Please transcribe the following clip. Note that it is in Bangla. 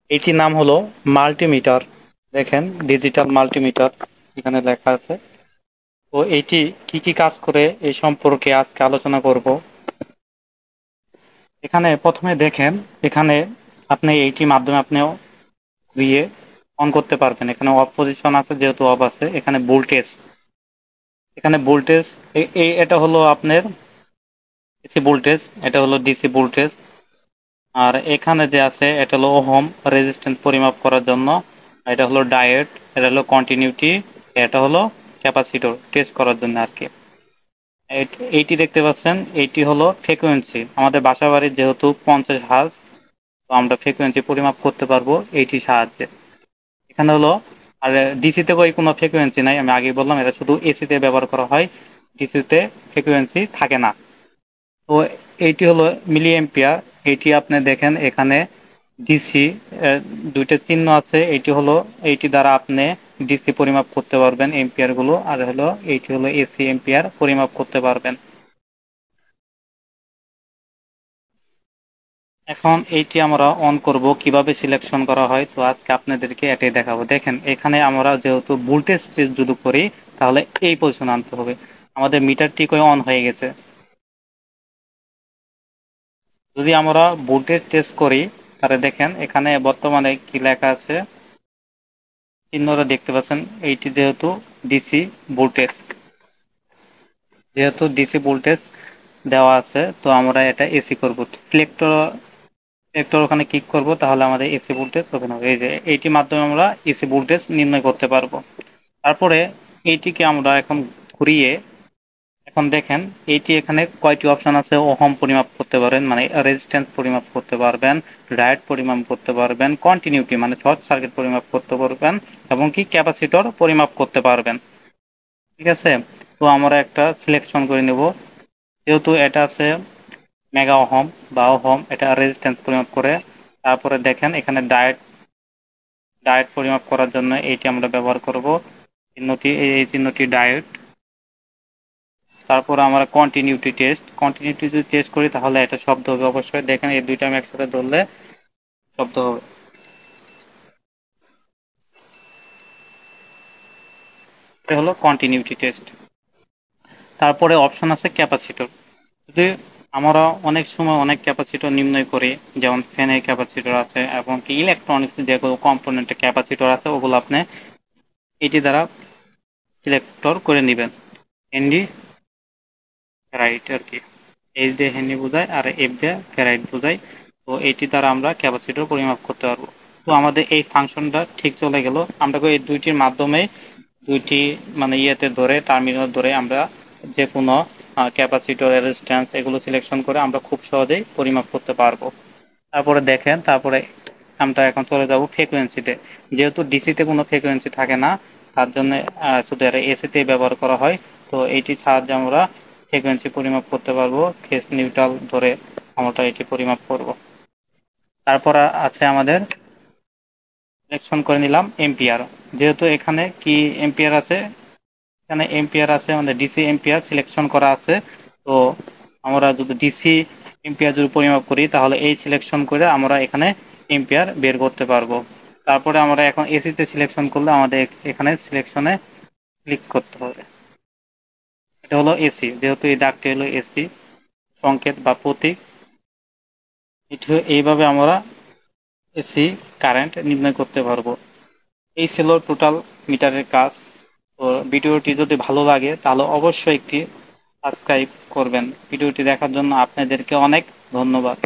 এইটির নাম হলো মাল্টিমিটার। দেখেন, ডিজিটাল মাল্টিমিটার এখানে লেখা আছে। তো এইটি কি কি কাজ করে এই সম্পর্কে আজকে আলোচনা করব। এখানে প্রথমে দেখেন, এখানে আপনি এইটি মাধ্যমে আপনি ঘুরিয়ে অন করতে পারবেন। এখানে অফ পজিশন আছে, যেহেতু অফ আছে। এখানে ভোল্টেজ এটা হলো আপনার এসি ভোল্টেজ, এটা হলো ডিসি ভোল্টেজ। আর এখানে যে আছে এটা হলো ওহম রেজিস্ট্যান্স পরিমাপ করার জন্য। এটা হলো ডায়োড, এটা হলো কন্টিনিউটি, এটা হলো ক্যাপাসিটর টেস্ট করার জন্য আর কি। এইটি দেখতে পাচ্ছেন, এইটি হলো ফ্রিকোয়েন্সি। আমাদের বাসা বাড়ির যেহেতু 50 হার্জ, তো আমরা ফ্রিকোয়েন্সি পরিমাপ করতে পারবো এইটির সাহায্যে। এখানে হলো, আর ডিসিতে কোনো ফ্রিকোয়েন্সি নাই, আমি আগেই বললাম, এটা শুধু এসিতে ব্যবহার করা হয়, ডিসিতে ফ্রিকোয়েন্সি থাকে না। তো এইটি হলো মিলি এম্পিয়ার। এইটি আপনি দেখেন এখানে ডিসি দুইটা চিহ্ন আছে। এইটি দ্বারা আপনি ডিসি পরিমাপ করতে পারবেন এম্পিয়ার গুলো, আর হলো এইটি হলো এসি এম্পিয়ার পরিমাপ করতে পারবেন। এখন এইটি আমরা অন করব, কিভাবে সিলেকশন করা হয়, তো আজকে আপনাদেরকে এটাই দেখাবো। দেখেন, এখানে আমরা যেহেতু ভোল্টেজ টেস্ট যদি করি, তাহলে এই পজিশন আনতে হবে। আমাদের মিটারটি অন হয়ে গেছে। যদি আমরা ভোল্টেজ টেস্ট করি, তাহলে দেখেন এখানে বর্তমানে কি লেখা আছে, চিহ্নটা দেখতে পাচ্ছেন। এইটি যেহেতু ডিসি ভোল্টেজ দেওয়া আছে, তো আমরা এটা এসি করব। সিলেক্টর সিলেক্টর ওখানে ক্লিক করব, তাহলে আমাদের এসি ভোল্টেজ ওপেন হবে। এই যে এইটির মাধ্যমে আমরা এসি ভোল্টেজ নির্ণয় করতে পারবো। তারপরে এইটিকে আমরা এখন ঘুরিয়ে, এখন দেখেন এইটি এখানে কয়টি অপশন আছে। ওহম পরিমাপ করতে পারেন, মানে রেজিস্ট্যান্স পরিমাপ করতে পারবেন, ডায়োড পরিমাপ করতে পারবেন, কন্টিনিউটি মানে শর্ট সার্কিট পরিমাপ করতে পারবেন, এবং কি ক্যাপাসিটর পরিমাপ করতে পারবেন। ঠিক আছে, তো আমরা একটা সিলেকশন করে নেব। যেহেতু এটা আছে মেগা ওহম বা ওহম, এটা রেজিস্ট্যান্স পরিমাপ করে। তারপরে দেখেন এখানে ডায়োড ডায়োড পরিমাপ করার জন্য এইটি আমরা ব্যবহার করব, এই চিহ্নটি ডায়োড। তারপর আমরা কন্টিনিউটি যদি টেস্ট করি, তাহলে এটা শব্দ হবে অবশ্যই। দেখেন এই দুইটা আমি একসাথে ধরলে শব্দ হবে। এটা হলো কন্টিনিউটি টেস্ট। তারপরে অপশন আছে ক্যাপাসিটর। যদি আমরা অনেক সময় অনেক ক্যাপাসিটর নির্ণয় করি, যেমন ফ্যানের ক্যাপাসিটর আছে, এবং কি ইলেকট্রনিক্স যেগুলো কম্পোনেন্টের ক্যাপাসিটর আছে, ওগুলো আপনি এটি দ্বারা সিলেক্টর করে নেবেন। এনডি রাইট আর কি, এইচ দিয়ে হ্যান্ডি বোঝায়, আর এফ দিয়ে ফেরাইট বোঝায়। তো এইটি দ্বারা আমরা ক্যাপাসিটর পরিমাপ করতে পারবো। তো আমাদের এই ফাংশনটা ঠিক চলে গেল। আমরা এই দুইটির মাধ্যমে, দুইটি মানে টার্মিনাল ধরে আমরা যে কোনো ক্যাপাসিটর, রেজিস্ট্যান্স এগুলো সিলেকশন করে আমরা খুব সহজেই পরিমাপ করতে পারবো। তারপরে দেখেন, তারপরে আমরা এখন চলে যাব ফ্রিকোয়েন্সিতে। যেহেতু ডিসিতে কোনো ফ্রিকোয়েন্সি থাকে না, তার জন্য শুধু এসিতে ব্যবহার করা হয়। তো এইটির সাহায্যে আমরা ফ্রিকোয়েন্সি পরিমাপ করতে পারবো। ফেজ নিউট্রাল ধরে আমরা এটি পরিমাপ করব। তারপর আছে আমাদের, সিলেকশন করে নিলাম এম্পিয়ার। যেহেতু এখানে কি এম্পিয়ার আছে, এখানে এম্পিয়ার আছে, আমাদের ডিসি এম্পিয়ার সিলেকশন করা আছে। তো আমরা যদি ডিসি এম্পিয়ার যদি পরিমাপ করি, তাহলে এই সিলেকশন করে আমরা এখানে এম্পিয়ার বের করতে পারবো। তারপরে আমরা এখন এসিতে সিলেকশন করলে আমাদের এখানে সিলেকশনে ক্লিক করতে হবে। এটা হলো এসি, যেহেতু এই দাগটি হলো এসি সংকেত বা প্রতীক। এইভাবে আমরা এসি কারেন্ট নির্ণয় করতে পারবো। এই ছিল টোটাল মিটারের কাজ। তো ভিডিওটি যদি ভালো লাগে, তাহলে অবশ্যই একটি সাবস্ক্রাইব করবেন। ভিডিওটি দেখার জন্য আপনাদেরকে অনেক ধন্যবাদ।